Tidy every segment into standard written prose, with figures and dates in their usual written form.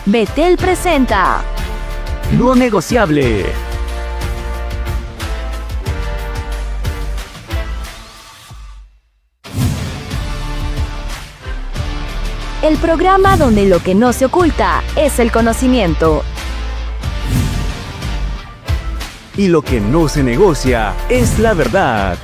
Betel presenta No negociable. el programa donde lo que no se oculta es el conocimiento. Y lo que no se negocia es la verdad.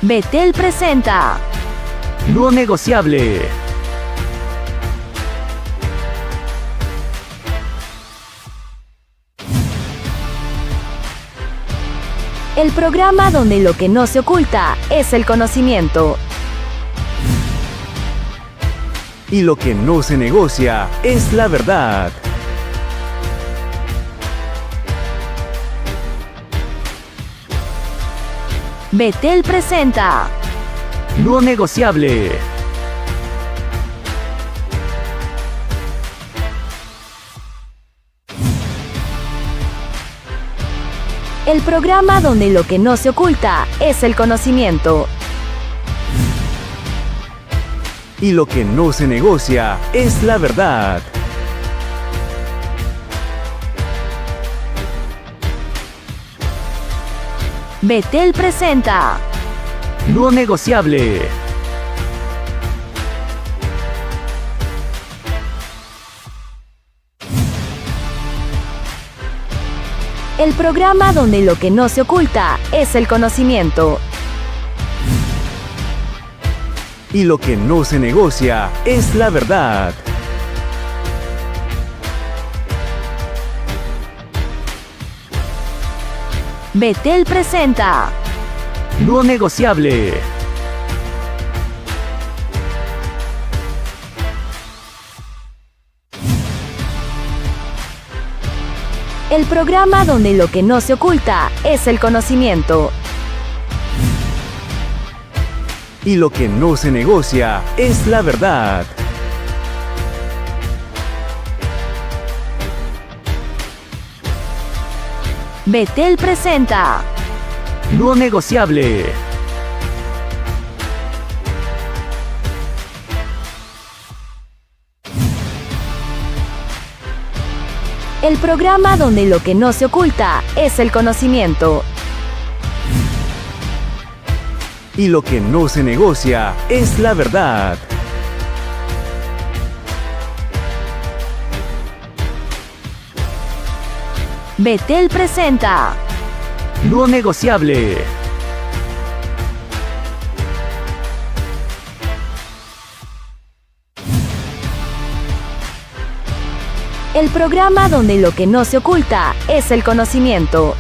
Betel presenta No negociable. el programa donde lo que no se oculta es el conocimiento. Y lo que no se negocia es la verdad. Betel presenta No negociable. el programa donde lo que no se oculta es el conocimiento. Y lo que no se negocia es la verdad. Betel presenta No negociable. el programa donde lo que no se oculta es el conocimiento. Y lo que no se negocia es la verdad. Betel presenta No negociable. el programa donde lo que no se oculta es el conocimiento. Y lo que no se negocia es la verdad. Betel presenta No negociable. el programa donde lo que no se oculta es el conocimiento. Y lo que no se negocia es la verdad. Betel presenta No negociable. el programa donde lo que no se oculta es el conocimiento.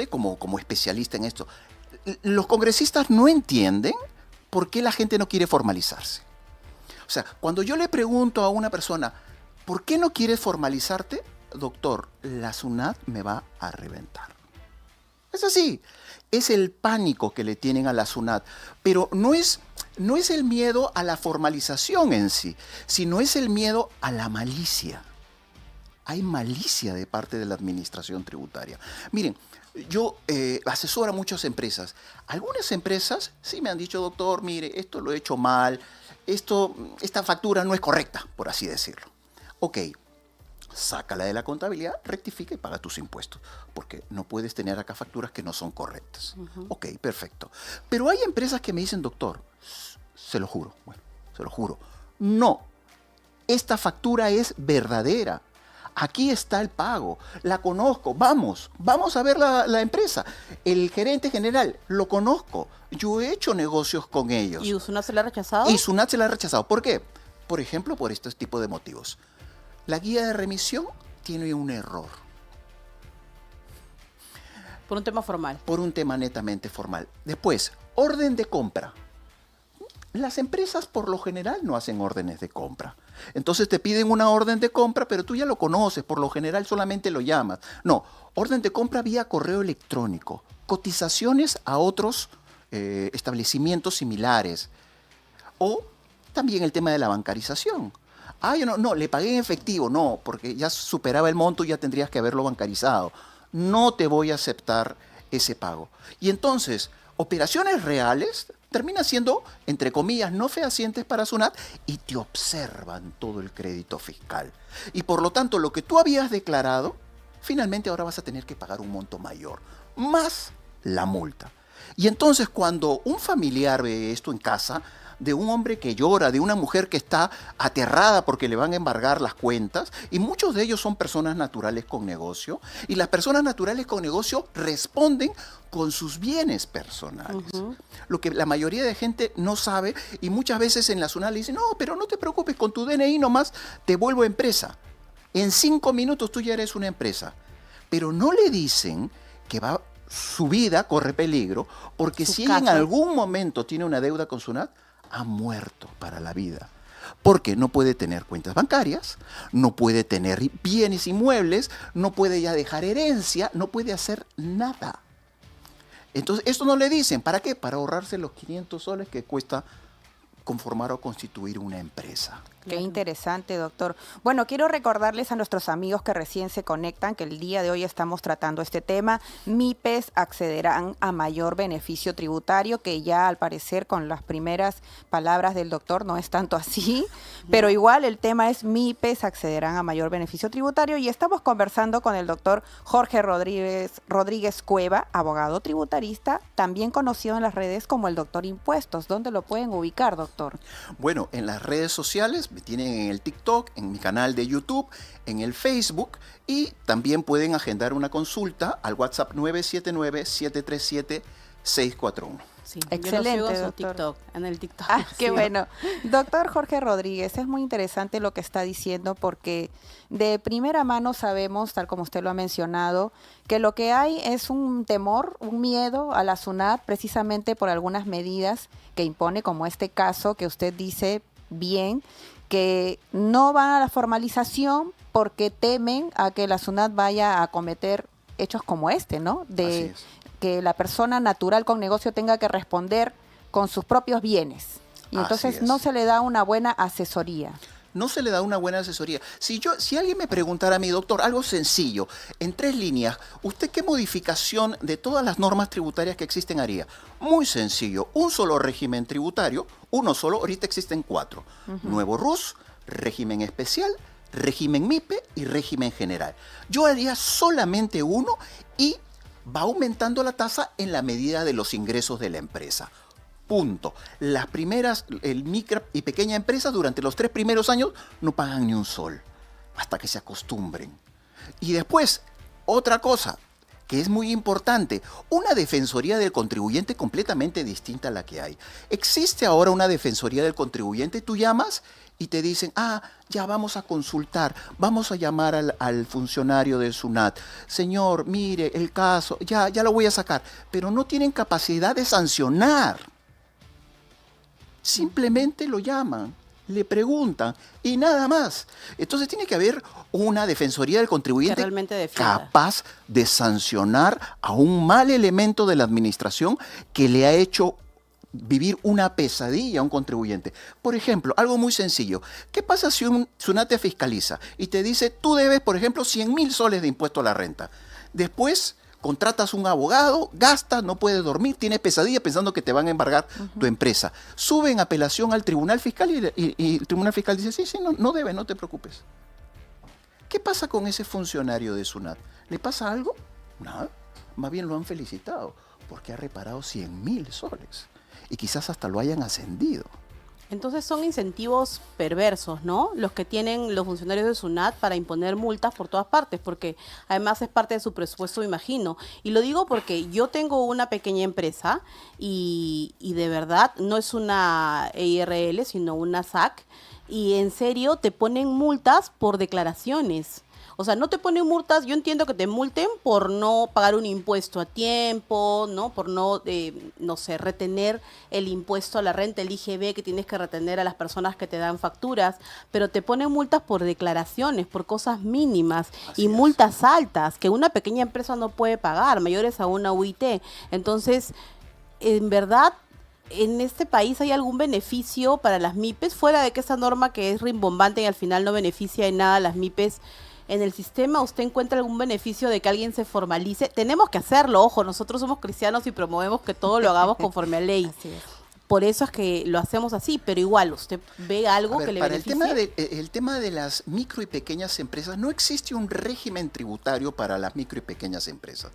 usted como especialista en esto, los congresistas no entienden por qué la gente no quiere formalizarse. O sea, cuando yo le pregunto a una persona, ¿por qué no quieres formalizarte? Doctor, la SUNAT me va a reventar. Es así. Es el pánico que le tienen a la SUNAT. Pero no es el miedo a la formalización en sí, sino es el miedo a la malicia. Hay malicia de parte de la administración tributaria. Miren, yo asesoro a muchas empresas. Algunas empresas sí me han dicho, doctor, mire, esto lo he hecho mal, esta factura no es correcta, por así decirlo. Ok, sácala de la contabilidad, rectifica y paga tus impuestos, porque no puedes tener acá facturas que no son correctas. Ok, perfecto. Pero hay empresas que me dicen, doctor, se lo juro, no, esta factura es verdadera. Aquí está el pago, la conozco, vamos a ver la empresa. El gerente general, lo conozco, yo he hecho negocios con ellos. ¿Y SUNAT se la ha rechazado? Y SUNAT se la ha rechazado. ¿Por qué? Por ejemplo, por este tipo de motivos. La guía de remisión tiene un error. Por un tema formal. Por un tema netamente formal. Después, orden de compra. Las empresas por lo general no hacen órdenes de compra. Entonces te piden una orden de compra, pero tú ya lo conoces, por lo general solamente lo llamas. No, orden de compra vía correo electrónico, cotizaciones a otros establecimientos similares. O también el tema de la bancarización. Yo no, le pagué en efectivo. No, porque ya superaba el monto y ya tendrías que haberlo bancarizado. No te voy a aceptar ese pago. Y entonces, operaciones reales terminan siendo, entre comillas, no fehacientes para SUNAT y te observan todo el crédito fiscal. Y por lo tanto, lo que tú habías declarado, finalmente ahora vas a tener que pagar un monto mayor, más la multa. Y entonces, cuando un familiar ve esto en casa, de un hombre que llora, de una mujer que está aterrada porque le van a embargar las cuentas, y muchos de ellos son personas naturales con negocio, y las personas naturales con negocio responden con sus bienes personales. Lo que la mayoría de gente no sabe, y muchas veces en la SUNAT le dicen, no, pero no te preocupes, con tu DNI nomás te vuelvo empresa. En 5 minutos tú ya eres una empresa. Pero no le dicen que su vida corre peligro, porque si ella en algún momento tiene una deuda con SUNAT, ha muerto para la vida. Porque no puede tener cuentas bancarias, no puede tener bienes inmuebles, no puede ya dejar herencia, no puede hacer nada. Entonces, esto no le dicen. ¿Para qué? Para ahorrarse los 500 soles que cuesta conformar o constituir una empresa. Qué interesante, doctor. Bueno, quiero recordarles a nuestros amigos que recién se conectan que el día de hoy estamos tratando este tema. MIPES accederán a mayor beneficio tributario, que ya al parecer con las primeras palabras del doctor no es tanto así, pero igual el tema es MIPES accederán a mayor beneficio tributario y estamos conversando con el doctor Jorge Rodríguez Cueva, abogado tributarista, también conocido en las redes como el doctor Impuestos. ¿Dónde lo pueden ubicar, doctor? Bueno, en las redes sociales me tienen en el TikTok, en mi canal de YouTube, en el Facebook y también pueden agendar una consulta al WhatsApp 979-737-641. Sí, excelente, yo lo sigo doctor. En el TikTok. Qué Sí. bueno. Doctor Jorge Rodríguez, es muy interesante lo que está diciendo porque de primera mano sabemos, tal como usted lo ha mencionado, que lo que hay es un temor, un miedo a la SUNAT precisamente por algunas medidas que impone, como este caso que usted dice bien, que no van a la formalización porque temen a que la SUNAT vaya a cometer hechos como este, ¿no? Así es. Que la persona natural con negocio tenga que responder con sus propios bienes. Y Así entonces es. no se le da una buena asesoría. No se le da una buena asesoría. Si alguien me preguntara a mi doctor, algo sencillo, en 3 líneas, ¿usted qué modificación de todas las normas tributarias que existen haría? Muy sencillo, un solo régimen tributario, uno solo, ahorita existen 4. Nuevo RUS, régimen especial, régimen MIPE y régimen general. Yo haría solamente uno y va aumentando la tasa en la medida de los ingresos de la empresa. Punto. Las primeras, el micro y pequeña empresa, durante los 3 primeros años no pagan ni un sol, hasta que se acostumbren. Y después, otra cosa, que es muy importante, una defensoría del contribuyente completamente distinta a la que hay. Existe ahora una defensoría del contribuyente, tú llamas y te dicen, ya vamos a consultar, vamos a llamar al funcionario del SUNAT. Señor, mire, el caso, ya lo voy a sacar, pero no tienen capacidad de sancionar. Simplemente lo llaman, le preguntan y nada más. Entonces tiene que haber una defensoría del contribuyente Que realmente defienda. capaz de sancionar a un mal elemento de la administración que le ha hecho vivir una pesadilla a un contribuyente. Por ejemplo, algo muy sencillo. ¿Qué pasa si un SUNAT te fiscaliza y te dice, tú debes, por ejemplo, 100.000 soles de impuesto a la renta? Después contratas un abogado, gastas, no puedes dormir, tienes pesadilla pensando que te van a embargar tu empresa. Sube en apelación al tribunal fiscal y el tribunal fiscal dice, sí, no debe, no te preocupes. ¿Qué pasa con ese funcionario de SUNAT? ¿Le pasa algo? Nada. Más bien lo han felicitado porque ha reparado 100.000 soles. Y quizás hasta lo hayan ascendido. Entonces son incentivos perversos, ¿no? Los que tienen los funcionarios de SUNAT para imponer multas por todas partes, porque además es parte de su presupuesto, me imagino. Y lo digo porque yo tengo una pequeña empresa y de verdad no es una EIRL, sino una SAC, y en serio te ponen multas por declaraciones. O sea, no te ponen multas, yo entiendo que te multen por no pagar un impuesto a tiempo, ¿no? Por no, no sé, retener el impuesto a la renta, el IGB que tienes que retener a las personas que te dan facturas, pero te ponen multas por declaraciones, por cosas mínimas y multas altas que una pequeña empresa no puede pagar, mayores a una UIT. Entonces, en verdad, ¿en este país hay algún beneficio para las MIPES? Fuera de que esa norma que es rimbombante y al final no beneficia en nada a las MIPES, ¿en el sistema usted encuentra algún beneficio de que alguien se formalice? Tenemos que hacerlo, ojo, nosotros somos cristianos y promovemos que todo lo hagamos conforme a ley. Así es. Por eso es que lo hacemos así, pero igual, ¿usted ve algo que le para beneficie? el tema de las micro y pequeñas empresas, no existe un régimen tributario para las micro y pequeñas empresas.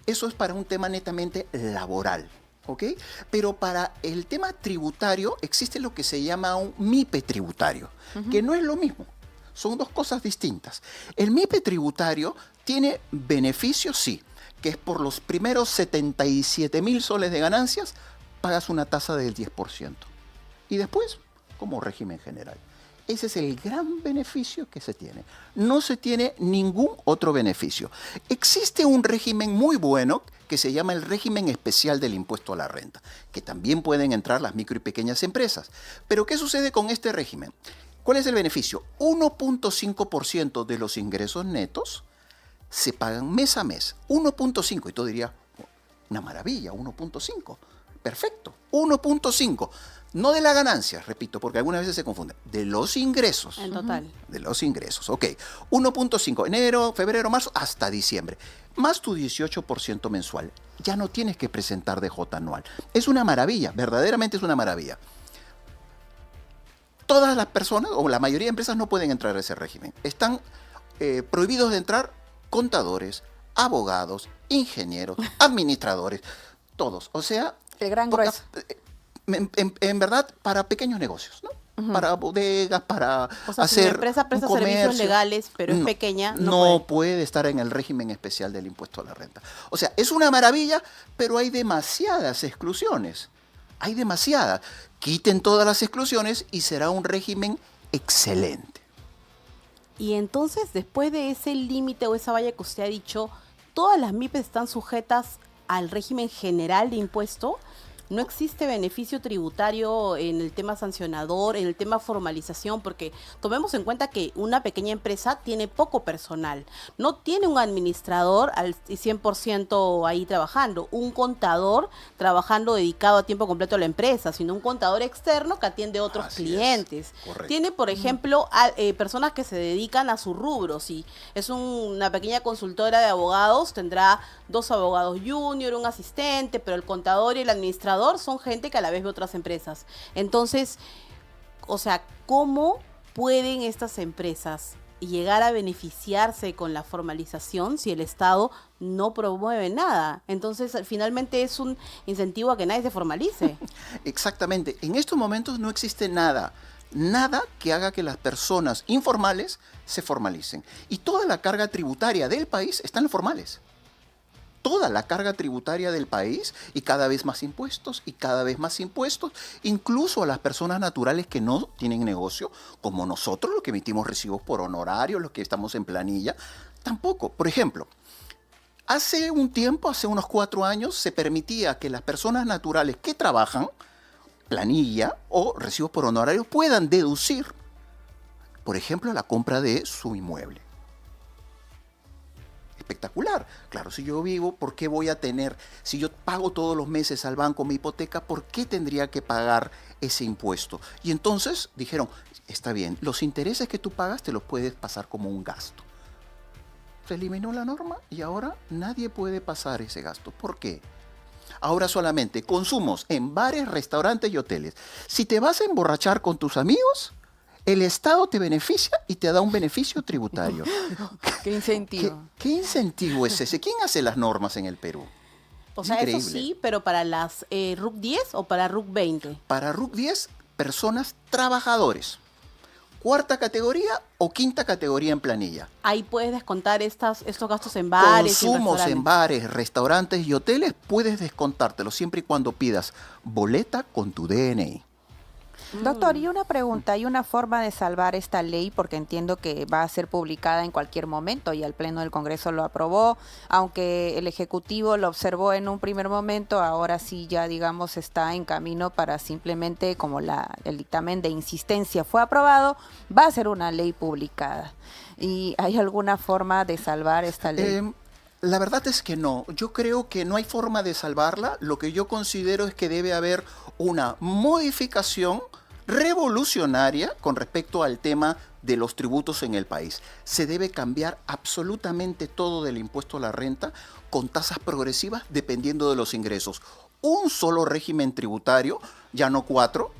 Eso es para un tema netamente laboral. ¿Ok? Pero para el tema tributario existe lo que se llama un MIPE tributario, que no es lo mismo. Son dos cosas distintas. El MIPE tributario tiene beneficios, sí, que es por los primeros 77.000 soles de ganancias, pagas una tasa del 10%. Y después, como régimen general. Ese es el gran beneficio que se tiene. No se tiene ningún otro beneficio. Existe un régimen muy bueno que se llama el régimen especial del impuesto a la renta, que también pueden entrar las micro y pequeñas empresas. Pero ¿qué sucede con este régimen? ¿Cuál es el beneficio? 1.5% de los ingresos netos se pagan mes a mes. 1.5, y tú dirías, una maravilla, 1.5. Perfecto, 1.5. No de la ganancia, repito, porque algunas veces se confunden. De los ingresos. En total. De los ingresos, ok. 1.5, enero, febrero, marzo, hasta diciembre. Más tu 18% mensual. Ya no tienes que presentar DJ anual. Es una maravilla, verdaderamente es una maravilla. Todas las personas, o la mayoría de empresas, no pueden entrar a ese régimen. Están prohibidos de entrar contadores, abogados, ingenieros, administradores, todos. O sea, El gran grueso. en verdad, para pequeños negocios, ¿no? Para bodegas, para O sea, si hacer la empresa presta un comercio. servicios legales, pero es pequeña, no no puede estar en el régimen especial del impuesto a la renta. O sea, es una maravilla, pero hay demasiadas exclusiones. Hay demasiadas. Quiten todas las exclusiones y será un régimen excelente. Y entonces, después de ese límite o esa valla que usted ha dicho, ¿todas las MIPES están sujetas al régimen general de impuesto? ¿No existe beneficio tributario en el tema sancionador, en el tema formalización? Porque tomemos en cuenta que una pequeña empresa tiene poco personal. No tiene un administrador al 100% ahí trabajando, un contador trabajando dedicado a tiempo completo a la empresa, sino un contador externo que atiende a otros Así es, clientes. correcto. Tiene, por ejemplo, personas que se dedican a su rubro. Si es una pequeña consultora de abogados, tendrá 2 abogados junior, un asistente, pero el contador y el administrador son gente que a la vez ve otras empresas. Entonces, o sea, ¿cómo pueden estas empresas llegar a beneficiarse con la formalización si el Estado no promueve nada? Entonces, finalmente es un incentivo a que nadie se formalice. Exactamente. En estos momentos no existe nada que haga que las personas informales se formalicen. Y toda la carga tributaria del país está en los formales. toda la carga tributaria del país y cada vez más impuestos y cada vez más impuestos, incluso a las personas naturales que no tienen negocio, como nosotros, los que emitimos recibos por honorario, los que estamos en planilla, tampoco. Por ejemplo, hace un tiempo, hace unos 4 años, se permitía que las personas naturales que trabajan, planilla o recibos por honorarios, puedan deducir, por ejemplo, la compra de su inmueble. Espectacular. Claro, si yo vivo, ¿por qué voy a tener, si yo pago todos los meses al banco mi hipoteca, ¿por qué tendría que pagar ese impuesto? Y entonces dijeron, está bien, los intereses que tú pagas te los puedes pasar como un gasto. Se eliminó la norma y ahora nadie puede pasar ese gasto. ¿Por qué? Ahora solamente consumos en bares, restaurantes y hoteles. Si te vas a emborrachar con tus amigos, el Estado te beneficia y te da un beneficio tributario. Qué incentivo. ¿Qué incentivo es ese? ¿Quién hace las normas en el Perú? O Es sea, eso increíble. sí, pero para las RUC 10 o para RUC 20. Para RUC 10, personas trabajadores. Cuarta categoría o quinta categoría en planilla. Ahí puedes descontar estos gastos en bares. y Consumos en restaurantes. bares, restaurantes y hoteles puedes descontártelo siempre y cuando pidas boleta con tu DNI. Doctor, y una pregunta, ¿hay una forma de salvar esta ley? Porque entiendo que va a ser publicada en cualquier momento y el Pleno del Congreso lo aprobó, aunque el Ejecutivo lo observó en un primer momento, ahora sí ya digamos está en camino para simplemente, como el dictamen de insistencia fue aprobado, va a ser una ley publicada. ¿Y hay alguna forma de salvar esta ley? La verdad es que no. Yo creo que no hay forma de salvarla. Lo que yo considero es que debe haber una modificación revolucionaria con respecto al tema de los tributos en el país. Se debe cambiar absolutamente todo del impuesto a la renta con tasas progresivas dependiendo de los ingresos. Un solo régimen tributario, ya no 4,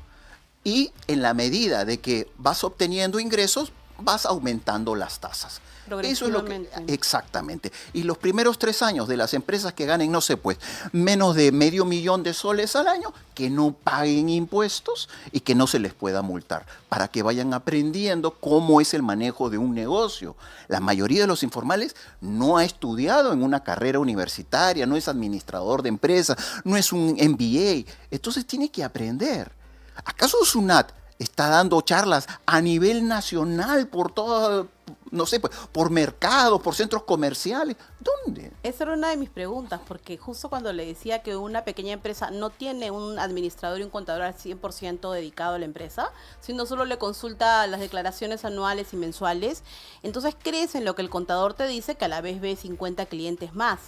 y en la medida de que vas obteniendo ingresos, vas aumentando las tasas. Eso es lo que, exactamente. Y los primeros 3 años de las empresas que ganen, no sé, pues, menos de $500,000 al año, que no paguen impuestos y que no se les pueda multar, para que vayan aprendiendo cómo es el manejo de un negocio. La mayoría de los informales no ha estudiado en una carrera universitaria, no es administrador de empresas, no es un MBA. Entonces tiene que aprender. ¿Acaso SUNAT está dando charlas a nivel nacional por todo, no sé, pues, por mercados, por centros comerciales? ¿Dónde? Esa era una de mis preguntas, porque justo cuando le decía que una pequeña empresa no tiene un administrador y un contador al 100% dedicado a la empresa, sino solo le consulta las declaraciones anuales y mensuales, entonces crees en lo que el contador te dice, que a la vez ve 50 clientes más.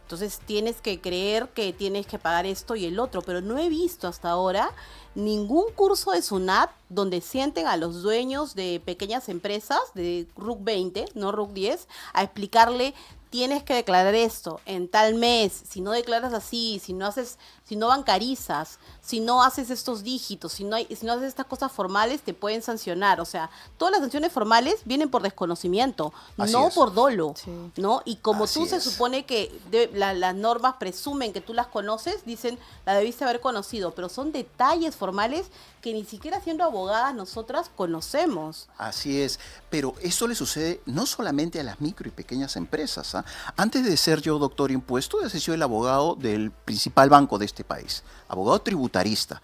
Entonces tienes que creer que tienes que pagar esto y el otro, pero no he visto hasta ahora ningún curso de SUNAT donde sienten a los dueños de pequeñas empresas de RUC 20, no RUC 10, a explicarle: tienes que declarar esto en tal mes, si no declaras así, si no bancarizas, si no haces estos dígitos, si no haces estas cosas formales, te pueden sancionar. O sea, todas las sanciones formales vienen por desconocimiento, Así no es. por dolo, Sí. ¿no? Y como Así tú se es. supone que las normas presumen que tú las conoces, dicen, la debiste haber conocido, pero son detalles formales que ni siquiera siendo abogadas nosotras conocemos. Así es, pero eso le sucede no solamente a las micro y pequeñas empresas. Antes de ser yo doctor impuesto, he sido el abogado del principal banco de este país, abogado tributarista.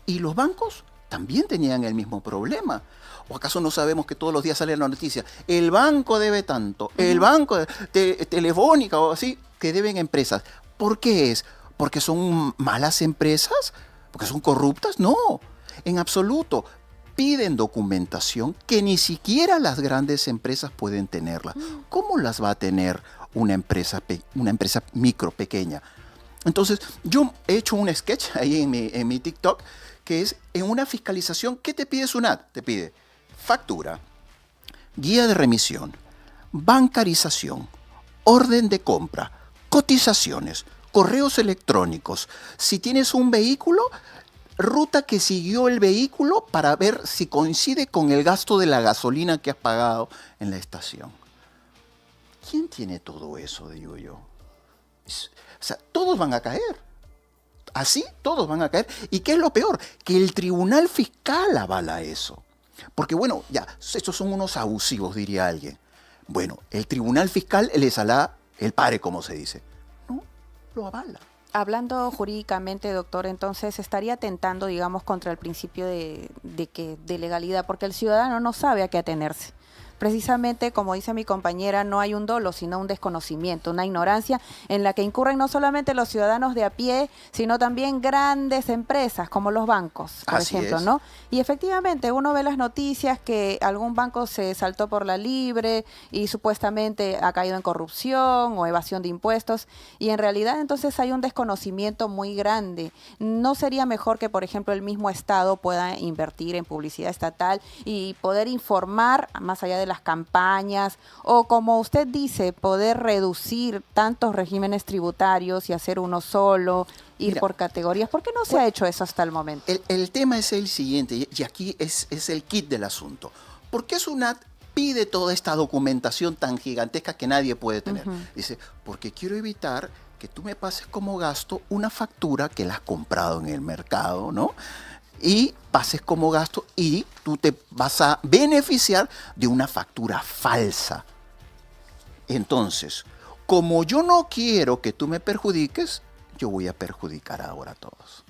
Y los bancos también tenían el mismo problema. ¿O acaso no sabemos que todos los días sale la noticia? El banco debe tanto, el banco Telefónica o así, que deben empresas. ¿Por qué es? ¿Porque son malas empresas? ¿Porque son corruptas? No, en absoluto. Piden documentación que ni siquiera las grandes empresas pueden tenerla. ¿Cómo las va a tener una empresa micro, pequeña? Entonces, yo he hecho un sketch ahí en mi TikTok, que es en una fiscalización. ¿Qué te pide SUNAT? Te pide factura, guía de remisión, bancarización, orden de compra, cotizaciones, correos electrónicos. Si tienes un vehículo, ruta que siguió el vehículo para ver si coincide con el gasto de la gasolina que has pagado en la estación. ¿Quién tiene todo eso, digo yo? O sea, todos van a caer. Así, todos van a caer. ¿Y qué es lo peor? Que el tribunal fiscal avala eso. Porque bueno, ya, estos son unos abusivos, diría alguien. Bueno, el tribunal fiscal les hará el pare, como se dice. ¿No? lo avala. Hablando jurídicamente, doctor, entonces estaría atentando, digamos, contra el principio de legalidad, porque el ciudadano no sabe a qué atenerse. Precisamente, como dice mi compañera, no hay un dolo, sino un desconocimiento, una ignorancia en la que incurren no solamente los ciudadanos de a pie, sino también grandes empresas como los bancos, por Así ejemplo, es. ¿no? Y efectivamente uno ve las noticias que algún banco se saltó por la libre y supuestamente ha caído en corrupción o evasión de impuestos, y en realidad entonces hay un desconocimiento muy grande. ¿No sería mejor que, por ejemplo, el mismo Estado pueda invertir en publicidad estatal y poder informar más allá de las campañas, o como usted dice, poder reducir tantos regímenes tributarios y hacer uno solo, ir Mira, por categorías? ¿Por qué no se ha hecho eso hasta el momento? El tema es el siguiente, y aquí es el kit del asunto. ¿Por qué SUNAT pide toda esta documentación tan gigantesca que nadie puede tener? Dice, porque quiero evitar que tú me pases como gasto una factura que la has comprado en el mercado, ¿no? Y pases como gasto y tú te vas a beneficiar de una factura falsa. Entonces, como yo no quiero que tú me perjudiques, yo voy a perjudicar ahora a todos.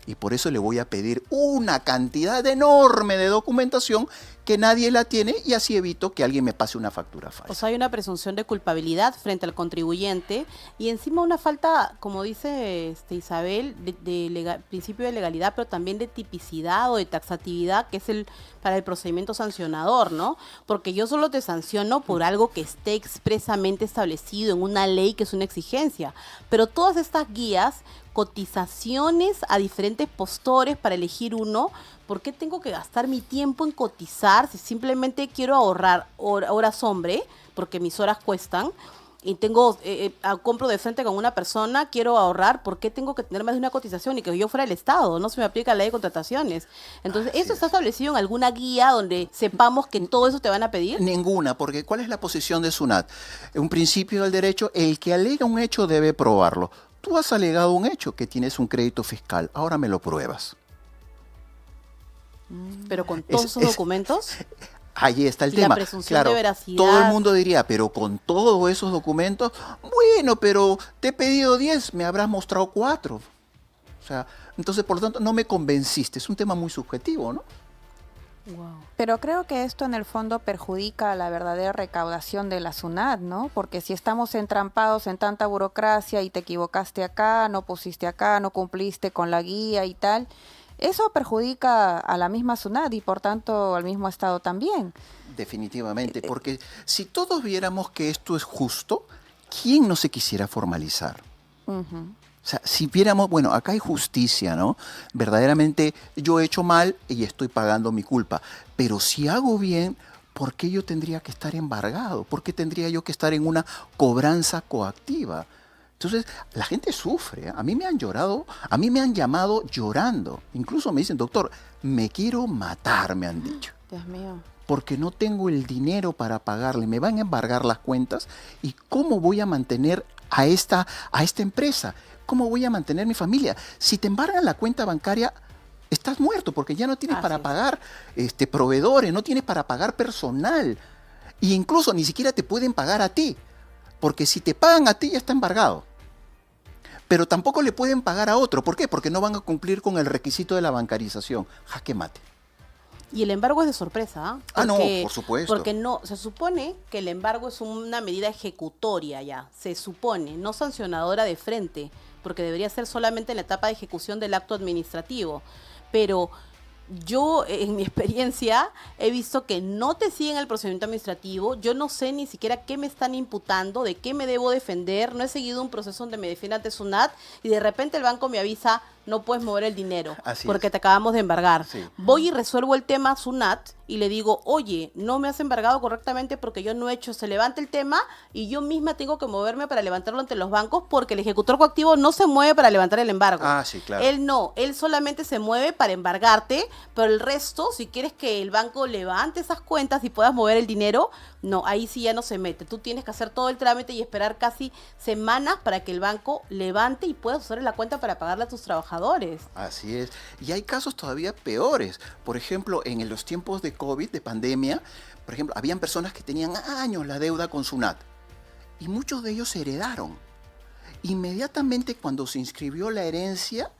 Y por eso le voy a pedir una cantidad enorme de documentación que nadie la tiene, y así evito que alguien me pase una factura falsa. O sea, hay una presunción de culpabilidad frente al contribuyente y encima una falta, como dice Isabel, de principio de legalidad, pero también de tipicidad o de taxatividad, que es para el procedimiento sancionador, ¿no? Porque yo solo te sanciono por algo que esté expresamente establecido en una ley, que es una exigencia. Pero todas estas guías, cotizaciones a diferentes postores para elegir uno, ¿por qué tengo que gastar mi tiempo en cotizar si simplemente quiero ahorrar horas hombre, porque mis horas cuestan, y compro de frente con una persona, quiero ahorrar? ¿Por qué tengo que tener más de una cotización y que yo fuera el Estado? No se me aplica la ley de contrataciones. Entonces, ¿eso está establecido en alguna guía donde sepamos que todo eso te van a pedir? Ninguna, porque ¿cuál es la posición de SUNAT? Un principio del derecho, el que alega un hecho debe probarlo. Tú has alegado un hecho, que tienes un crédito fiscal, ahora me lo pruebas. Pero con todos esos documentos. Ahí está el Y la tema. presunción Claro, de veracidad. todo el mundo diría, pero con todos esos documentos, bueno, pero te he pedido 10, me habrás mostrado 4. O sea, entonces, por lo tanto, no me convenciste. Es un tema muy subjetivo, ¿no? Wow. Pero creo que esto en el fondo perjudica a la verdadera recaudación de la SUNAT, ¿no? Porque si estamos entrampados en tanta burocracia y te equivocaste acá, no pusiste acá, no cumpliste con la guía y tal, eso perjudica a la misma SUNAT y por tanto al mismo Estado también. Definitivamente, porque si todos viéramos que esto es justo, ¿quién no se quisiera formalizar? Ujú. O sea, si viéramos, bueno, acá hay justicia, ¿no? Verdaderamente yo he hecho mal y estoy pagando mi culpa. Pero si hago bien, ¿por qué yo tendría que estar embargado? ¿Por qué tendría yo que estar en una cobranza coactiva? Entonces, la gente sufre, ¿eh? A mí me han llorado, a mí me han llamado llorando. Incluso me dicen, doctor, me quiero matar, me han dicho. Dios mío. Porque no tengo el dinero para pagarle, me van a embargar las cuentas, y ¿cómo voy a mantener a esta empresa? ¿Cómo voy a mantener mi familia? Si te embargan la cuenta bancaria, estás muerto, porque ya no tienes Así para es. pagar proveedores, no tienes para pagar personal, e incluso ni siquiera te pueden pagar a ti, porque si te pagan a ti ya está embargado. Pero tampoco le pueden pagar a otro. ¿Por qué? Porque no van a cumplir con el requisito de la bancarización. Jaque mate. Y el embargo es de sorpresa, ¿ah? Ah, no, Porque- por supuesto. Porque no, se supone que el embargo es una medida ejecutoria ya, se supone, no sancionadora de frente, porque debería ser solamente en la etapa de ejecución del acto administrativo. Pero yo, en mi experiencia, he visto que no te siguen el procedimiento administrativo. Yo no sé ni siquiera qué me están imputando, de qué me debo defender. No he seguido un proceso donde me defienda ante SUNAT y de repente el banco me avisa, no puedes mover el dinero Así porque es. te acabamos de embargar. Sí. Voy y resuelvo el tema SUNAT y le digo, oye, no me has embargado correctamente porque yo no he hecho, se levanta el tema y yo misma tengo que moverme para levantarlo ante los bancos, porque el ejecutor coactivo no se mueve para levantar el embargo. Ah, sí, claro. Él solamente se mueve para embargarte, pero el resto, si quieres que el banco levante esas cuentas y puedas mover el dinero, no, ahí sí ya no se mete. Tú tienes que hacer todo el trámite y esperar casi semanas para que el banco levante y puedas usar la cuenta para pagarle a tus trabajadores. Así es. Y hay casos todavía peores. Por ejemplo, en los tiempos de COVID, de pandemia, por ejemplo, habían personas que tenían años la deuda con SUNAT. Y muchos de ellos se heredaron. Inmediatamente cuando se inscribió la herencia,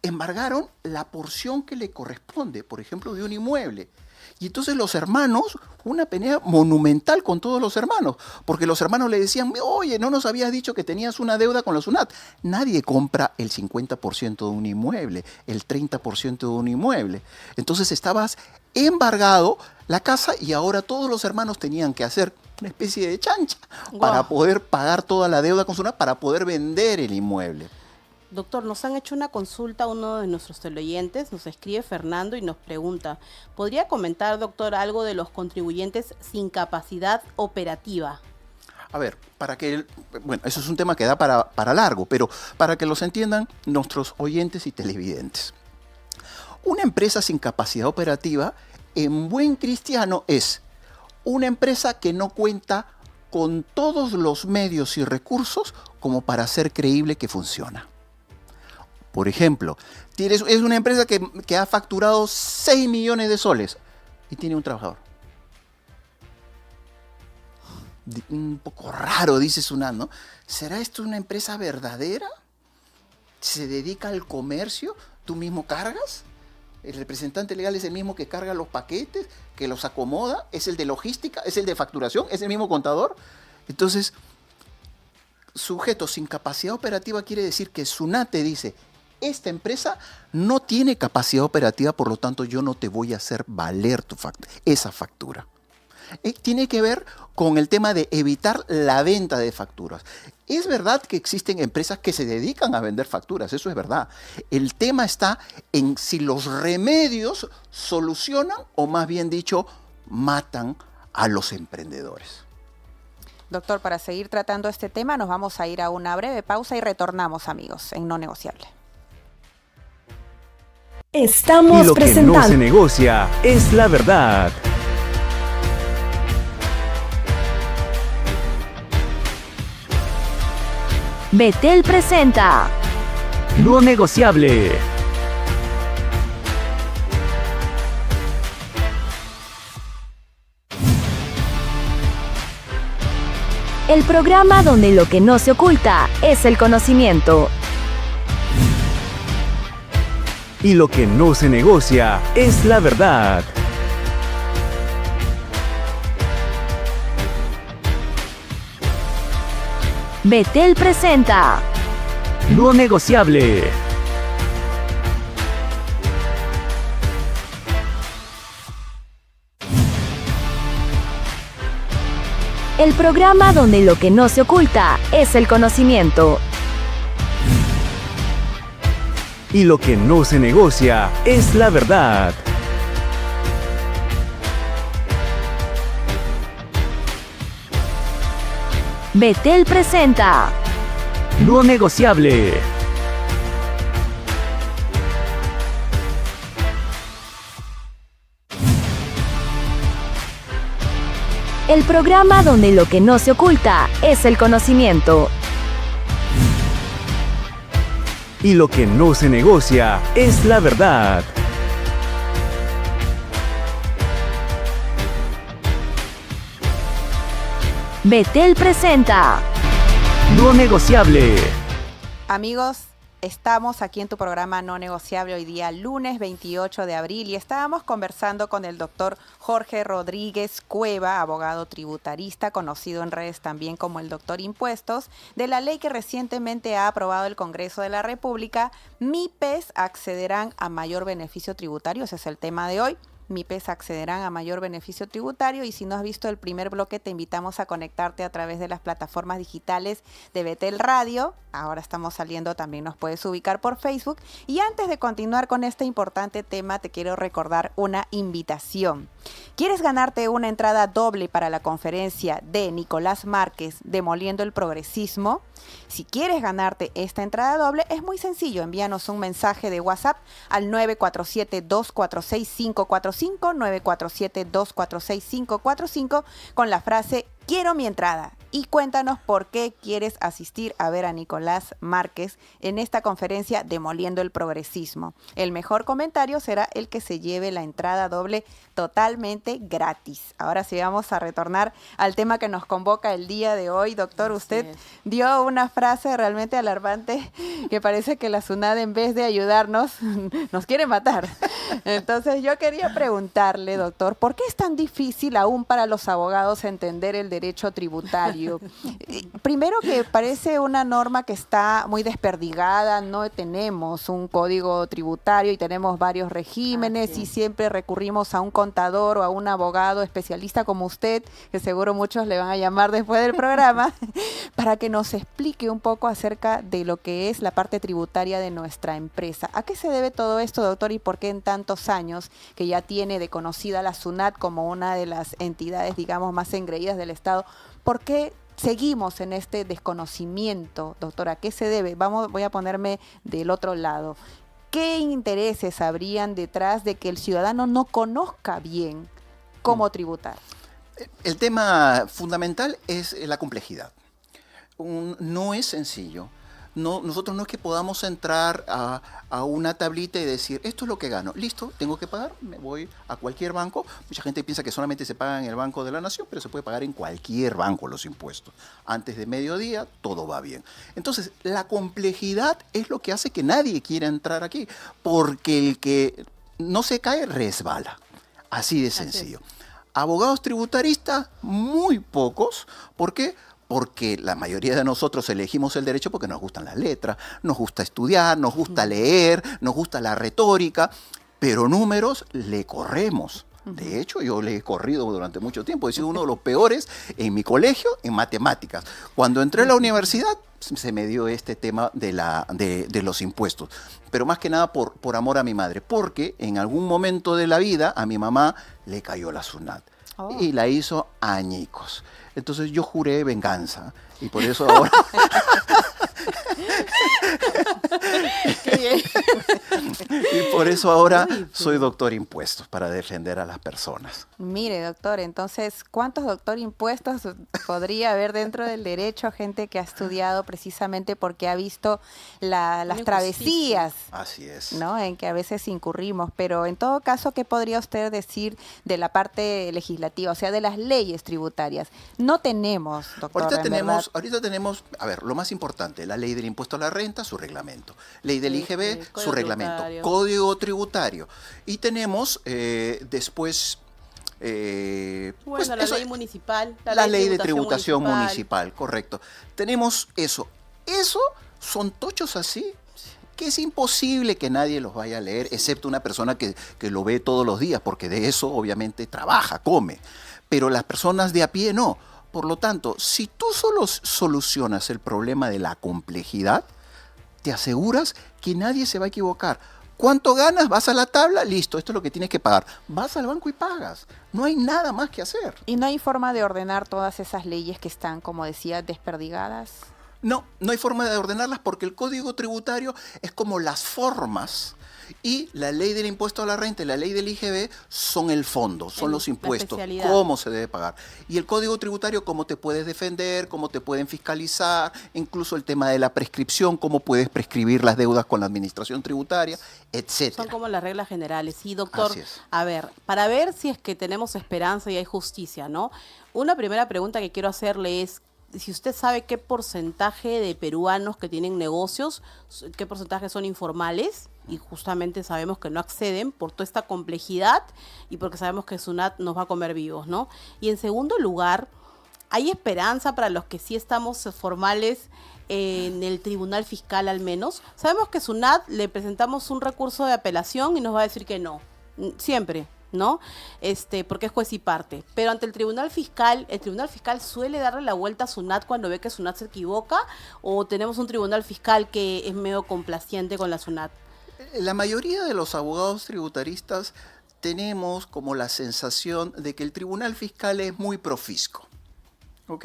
embargaron la porción que le corresponde, por ejemplo, de un inmueble. Y entonces los hermanos, una pelea monumental con todos los hermanos, porque los hermanos le decían, oye, no nos habías dicho que tenías una deuda con la SUNAT. Nadie compra el 50% de un inmueble, el 30% de un inmueble. Entonces estabas embargado la casa y ahora todos los hermanos tenían que hacer una especie de chancha para poder pagar toda la deuda con SUNAT, para poder vender el inmueble. Doctor, nos han hecho una consulta uno de nuestros teleoyentes, nos escribe Fernando y nos pregunta, ¿podría comentar, doctor, algo de los contribuyentes sin capacidad operativa? A ver, bueno, eso es un tema que da para largo, pero para que los entiendan nuestros oyentes y televidentes. Una empresa sin capacidad operativa, en buen cristiano, es una empresa que no cuenta con todos los medios y recursos como para hacer creíble que funciona. Por ejemplo, es una empresa que ha facturado 6 millones de soles y tiene un trabajador. Un poco raro, dice Sunat, ¿no? ¿Será esto una empresa verdadera? ¿Se dedica al comercio? ¿Tú mismo cargas? ¿El representante legal es el mismo que carga los paquetes, que los acomoda? ¿Es el de logística? ¿Es el de facturación? ¿Es el mismo contador? Entonces, sujeto sin capacidad operativa quiere decir que Sunat te dice, esta empresa no tiene capacidad operativa, por lo tanto yo no te voy a hacer valer esa factura. Tiene que ver con el tema de evitar la venta de facturas. Es verdad que existen empresas que se dedican a vender facturas, eso es verdad. El tema está en si los remedios solucionan o, más bien dicho, matan a los emprendedores. Doctor, para seguir tratando este tema nos vamos a ir a una breve pausa y retornamos, amigos, en No Negociable. Estamos Y lo que presentando no se negocia es la verdad. Betel presenta No negociable. el programa donde lo que no se oculta es el conocimiento. Y lo que no se negocia es la verdad. Betel presenta No negociable. el programa donde lo que no se oculta es el conocimiento. Y lo que no se negocia es la verdad. Betel presenta No negociable. el programa donde lo que no se oculta es el conocimiento. Y lo que no se negocia es la verdad. Betel presenta No negociable. Amigos, estamos aquí en tu programa No Negociable hoy día, lunes 28 de abril, y estábamos conversando con el doctor Jorge Rodríguez Cueva, abogado tributarista, conocido en redes también como el doctor Impuestos, de la ley que recientemente ha aprobado el Congreso de la República. MIPES accederán a mayor beneficio tributario, ese es el tema de hoy. MIPES accederán a mayor beneficio tributario, y si no has visto el primer bloque te invitamos a conectarte a través de las plataformas digitales de Betel Radio. Ahora estamos saliendo, también nos puedes ubicar por Facebook. Y antes de continuar con este importante tema, te quiero recordar una invitación. ¿Quieres ganarte una entrada doble para la conferencia de Nicolás Márquez, Demoliendo el Progresismo? Si quieres ganarte esta entrada doble, es muy sencillo. Envíanos un mensaje de WhatsApp al 947-246-545, 947-246-545, con la frase "quiero mi entrada", Y cuéntanos por qué quieres asistir a ver a Nicolás Márquez en esta conferencia Demoliendo el Progresismo. El mejor comentario será el que se lleve la entrada doble totalmente gratis. Ahora sí vamos a retornar al tema que nos convoca el día de hoy. Doctor, usted dio una frase realmente alarmante que parece que la SUNAT, en vez de ayudarnos, nos quiere matar. Entonces yo quería preguntarle, doctor, ¿por qué es tan difícil aún para los abogados entender el derecho tributario? Primero, que parece una norma que está muy desperdigada, no tenemos un código tributario y tenemos varios regímenes y siempre recurrimos a un contador o a un abogado especialista como usted, que seguro muchos le van a llamar después del programa, para que nos explique un poco acerca de lo que es la parte tributaria de nuestra empresa. ¿A qué se debe todo esto, doctor, y por qué en tantos años que ya tiene de conocida la SUNAT como una de las entidades, digamos, más engreídas del Estado, por qué seguimos en este desconocimiento, doctor? ¿A qué se debe? Voy a ponerme del otro lado. ¿Qué intereses habrían detrás de que el ciudadano no conozca bien cómo tributar? El tema fundamental es la complejidad. No es sencillo. Nosotros no es que podamos entrar a una tablita y decir, esto es lo que gano. Listo, tengo que pagar, me voy a cualquier banco. Mucha gente piensa que solamente se paga en el Banco de la Nación, pero se puede pagar en cualquier banco los impuestos. Antes de mediodía, todo va bien. Entonces, la complejidad es lo que hace que nadie quiera entrar aquí, porque el que no se cae, resbala. Así de sencillo. Abogados tributaristas, muy pocos. ¿Por qué? Porque la mayoría de nosotros elegimos el derecho porque nos gustan las letras, nos gusta estudiar, nos gusta leer, nos gusta la retórica, pero números le corremos. De hecho, yo le he corrido durante mucho tiempo. He sido uno de los peores en mi colegio en matemáticas. Cuando entré a la universidad, se me dio este tema de los impuestos. Pero más que nada por amor a mi madre. Porque en algún momento de la vida a mi mamá le cayó la SUNAT. Y la hizo añicos. Entonces yo juré venganza. Y por eso ahora... Qué bien. Y por eso ahora soy doctor impuestos, para defender a las personas. Mire, doctor, entonces, ¿cuántos doctor impuestos podría haber dentro del derecho? Gente que ha estudiado precisamente porque ha visto las travesías, Así es. ¿no?, en que a veces incurrimos. Pero en todo caso, ¿qué podría usted decir de la parte legislativa, o sea, de las leyes tributarias? No tenemos, doctor. Ahorita tenemos, a ver, lo más importante, la ley del impuesto a la renta, su reglamento. Ley del IGB, su reglamento. Tributario. Código tributario. Y tenemos después... Bueno, la ley municipal. La ley de tributación municipal, correcto. Tenemos eso. Eso son tochos así que es imposible que nadie los vaya a leer, excepto una persona que lo ve todos los días, porque de eso obviamente trabaja, come. Pero las personas de a pie no. Por lo tanto, si tú solo solucionas el problema de la complejidad, te aseguras que nadie se va a equivocar. ¿Cuánto ganas? Vas a la tabla, listo, esto es lo que tienes que pagar. Vas al banco y pagas. No hay nada más que hacer. ¿Y no hay forma de ordenar todas esas leyes que están, como decía, desperdigadas? No hay forma de ordenarlas porque el Código Tributario es como las formas. Y la ley del impuesto a la renta y la ley del IGB son el fondo, son los impuestos, cómo se debe pagar. Y el Código Tributario, cómo te puedes defender, cómo te pueden fiscalizar, incluso el tema de la prescripción, cómo puedes prescribir las deudas con la administración tributaria, etcétera. Son como las reglas generales. Sí, doctor, Así es. a ver, para ver si es que tenemos esperanza y hay justicia, ¿no? Una primera pregunta que quiero hacerle es, si usted sabe qué porcentaje de peruanos que tienen negocios, qué porcentaje son informales, y justamente sabemos que no acceden por toda esta complejidad y porque sabemos que SUNAT nos va a comer vivos, ¿no? Y en segundo lugar, ¿hay esperanza para los que sí estamos formales en el Tribunal Fiscal al menos? Sabemos que SUNAT le presentamos un recurso de apelación y nos va a decir que no, siempre, ¿no? Porque es juez y parte. Pero ante el Tribunal Fiscal suele darle la vuelta a SUNAT cuando ve que SUNAT se equivoca, o tenemos un Tribunal Fiscal que es medio complaciente con la SUNAT. La mayoría de los abogados tributaristas tenemos como la sensación de que el Tribunal Fiscal es muy profisco. ¿Ok?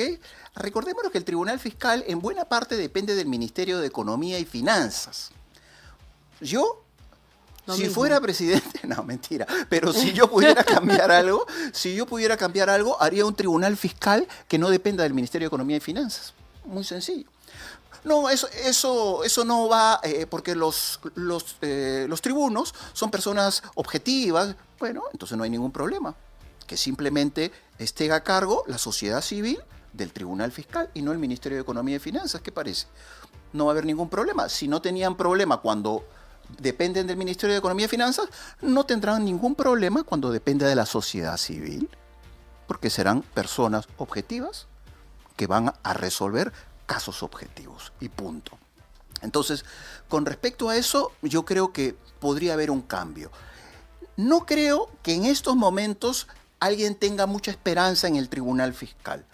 Recordémonos que el Tribunal Fiscal en buena parte depende del Ministerio de Economía y Finanzas. Yo Lo Si mismo. fuera presidente, no, mentira, pero si yo pudiera cambiar algo, haría un tribunal fiscal que no dependa del Ministerio de Economía y Finanzas. Muy sencillo. No, eso no va, porque los tribunos son personas objetivas. Bueno, entonces no hay ningún problema. Que simplemente esté a cargo la sociedad civil del tribunal fiscal y no el Ministerio de Economía y Finanzas. ¿Qué parece? No va a haber ningún problema. Si no tenían problema cuando dependen del Ministerio de Economía y Finanzas, no tendrán ningún problema cuando dependa de la sociedad civil, porque serán personas objetivas que van a resolver casos objetivos y punto. Entonces, con respecto a eso, yo creo que podría haber un cambio. No creo que en estos momentos alguien tenga mucha esperanza en el tribunal fiscal.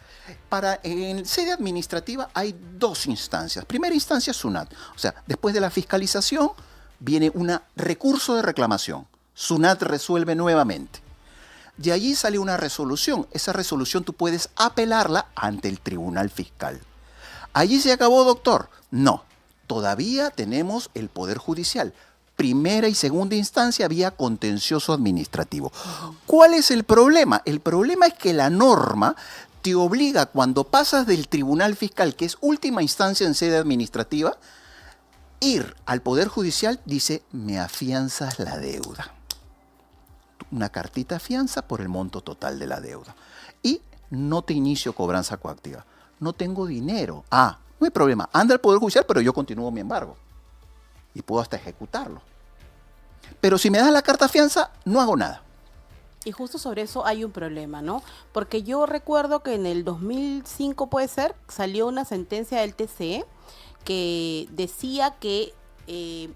En sede administrativa hay dos instancias. Primera instancia, SUNAT. O sea, después de la fiscalización viene un recurso de reclamación. SUNAT resuelve nuevamente. De allí sale una resolución. Esa resolución tú puedes apelarla ante el tribunal fiscal. ¿Allí se acabó, doctor? No. Todavía tenemos el Poder Judicial. Primera y segunda instancia vía contencioso administrativo. ¿Cuál es el problema? El problema es que la norma te obliga, cuando pasas del tribunal fiscal, que es última instancia en sede administrativa, ir al Poder Judicial, dice, me afianzas la deuda. Una cartita fianza por el monto total de la deuda. Y no te inicio cobranza coactiva. No tengo dinero. No hay problema. Anda al Poder Judicial, pero yo continúo mi embargo. Y puedo hasta ejecutarlo. Pero si me das la carta fianza, no hago nada. Y justo sobre eso hay un problema, ¿no? Porque yo recuerdo que en el 2005, puede ser, salió una sentencia del TCE que decía que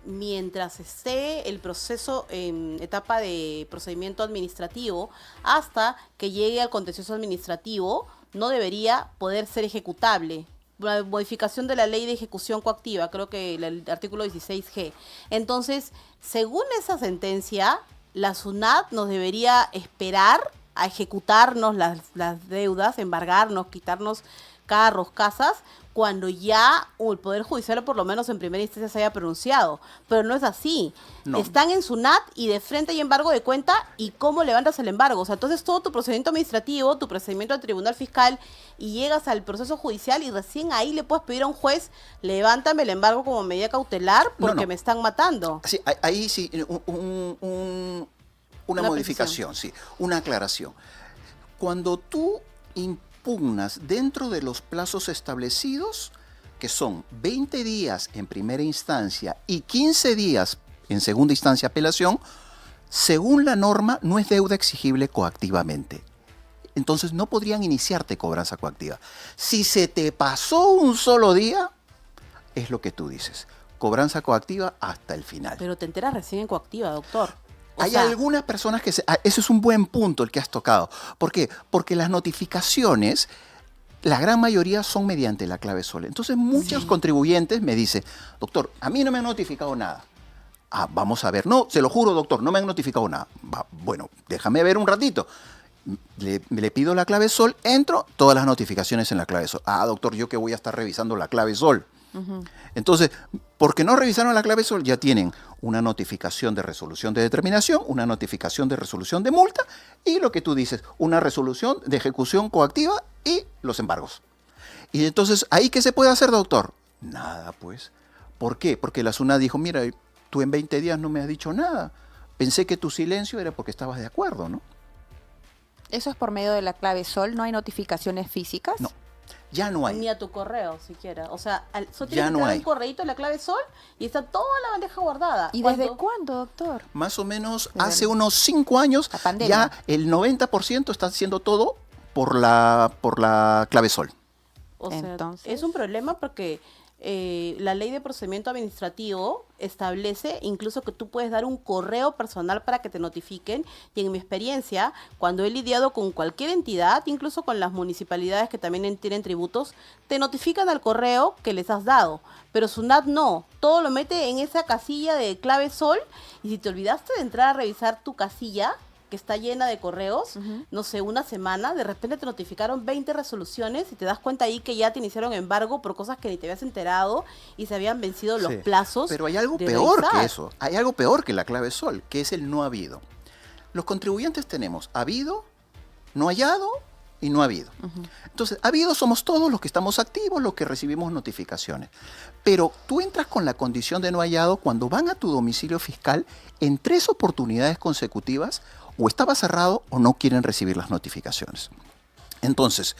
mientras esté el proceso en etapa de procedimiento administrativo, hasta que llegue al contencioso administrativo, no debería poder ser ejecutable. La modificación de la ley de ejecución coactiva, creo que el artículo 16G. Entonces, según esa sentencia, la SUNAT nos debería esperar a ejecutarnos las deudas, embargarnos, quitarnos carros, casas, cuando ya el Poder Judicial, o por lo menos en primera instancia, se haya pronunciado. Pero no es así. No. Están en SUNAT y de frente hay embargo de cuenta, y cómo levantas el embargo. O sea, entonces todo tu procedimiento administrativo, tu procedimiento al tribunal fiscal, y llegas al proceso judicial y recién ahí le puedes pedir a un juez, levántame el embargo como medida cautelar porque me están matando. Sí, ahí sí, una modificación, sí, una aclaración. Cuando tú impugnas dentro de los plazos establecidos, que son 20 días en primera instancia y 15 días en segunda instancia apelación, según la norma no es deuda exigible coactivamente. Entonces no podrían iniciarte cobranza coactiva. Si se te pasó un solo día, es lo que tú dices, cobranza coactiva hasta el final. Pero te enteras recién en coactiva, doctor. Hay algunas personas que... Eso es un buen punto el que has tocado. ¿Por qué? Porque las notificaciones, la gran mayoría son mediante la clave SOL. Entonces muchos contribuyentes me dicen, doctor, a mí no me han notificado nada. Vamos a ver. No, se lo juro, doctor, no me han notificado nada. Bueno, déjame ver un ratito. Le pido la clave SOL, entro, todas las notificaciones en la clave SOL. Doctor, yo que voy a estar revisando la clave SOL. Entonces, porque no revisaron la clave SOL, ya tienen una notificación de resolución de determinación, una notificación de resolución de multa y lo que tú dices, una resolución de ejecución coactiva y los embargos. Y entonces, ¿ahí qué se puede hacer, doctor? Nada, pues. ¿Por qué? Porque la SUNAT dijo, mira, tú en 20 días no me has dicho nada. Pensé que tu silencio era porque estabas de acuerdo, ¿no? ¿Eso es por medio de la clave SOL? ¿No hay notificaciones físicas? No. Ya no hay. Ni a tu correo siquiera. O sea, solo Ya tienes que no entrar hay. un correíto en la clave SOL y está toda la bandeja guardada. ¿Y desde cuándo, doctor? Más o menos Bueno, hace unos 5 años, la pandemia. ya el 90% está haciendo todo por la clave SOL. O sea, Entonces- es un problema porque la ley de procedimiento administrativo establece incluso que tú puedes dar un correo personal para que te notifiquen, y en mi experiencia, cuando he lidiado con cualquier entidad, incluso con las municipalidades que también tienen tributos, te notifican al correo que les has dado, pero SUNAT no, todo lo mete en esa casilla de clave SOL, y si te olvidaste de entrar a revisar tu casilla, que que está llena de correos, no sé, una semana, de repente te notificaron 20 resoluciones y te das cuenta ahí que ya te iniciaron embargo por cosas que ni te habías enterado y se habían vencido los Sí. plazos. Pero hay algo de peor revisar. que eso. Hay algo peor que la clave sol, que es el no habido. Los contribuyentes tenemos habido, no hallado y no habido. Entonces, habido somos todos los que estamos activos, los que recibimos notificaciones. Pero tú entras con la condición de no hallado cuando van a tu domicilio fiscal en 3 oportunidades consecutivas, o estaba cerrado o no quieren recibir las notificaciones. Entonces,